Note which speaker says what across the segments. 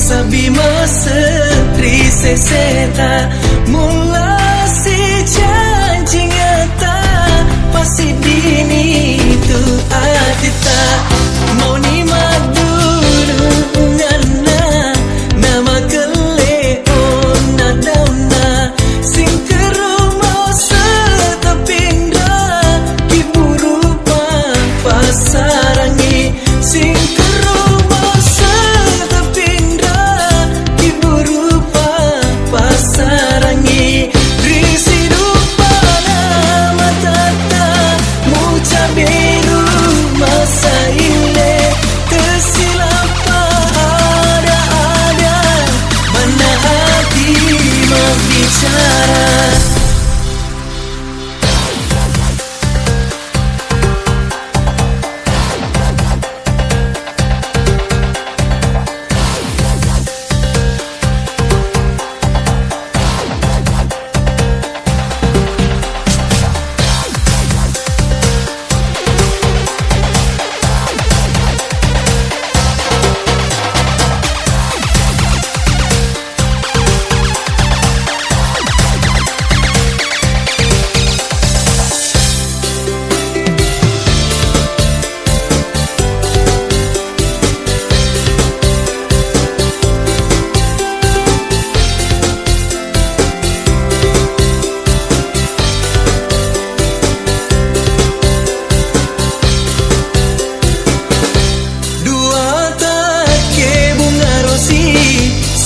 Speaker 1: sabi masatri seseta mula si janji nyata pasti dini tu atita mau ni maduru ngana nama kele ona dauna sing kerumau setepindra kiburu pa pasarangi sing kerumau setepindra kiburu pa pasarangi risi rupana matata muca biru masa ile tersilapa ada mana hati berbicara.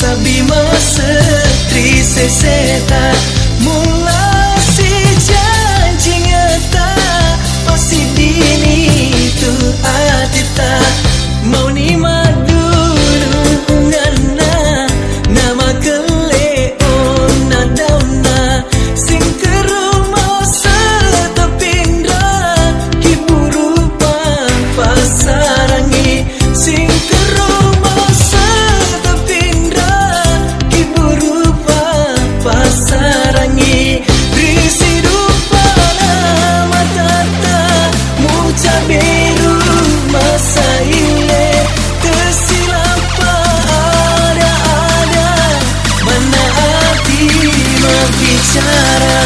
Speaker 1: Sabi masatri seseta mula si janji nyata pasti dini tu atita mau ni maduru ngana nama kele ona dauna sing kerumau setepindra kiburu pa pasarangi sing kerumau setepindra kiburu pa pasarangi risi rupana matata muca biru masa ile tersilapa ada mana hati berbicara.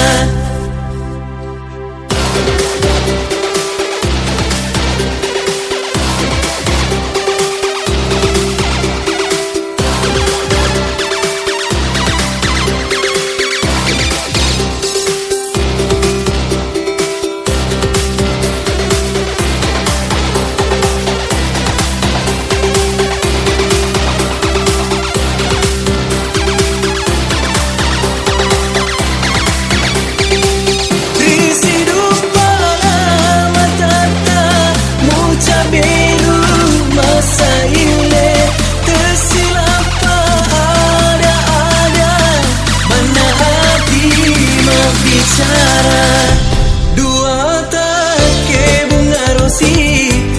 Speaker 1: Dua take bunga rosi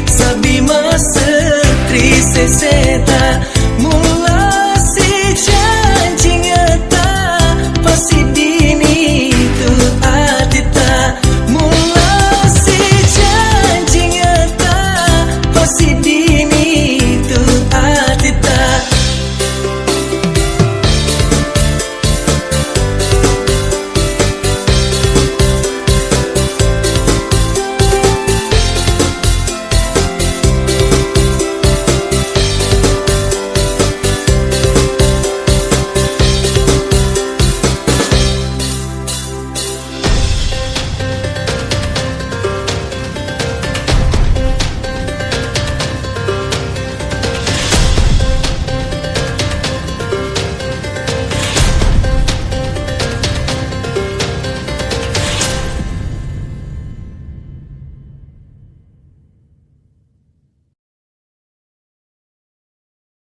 Speaker 1: sabi masatri seseta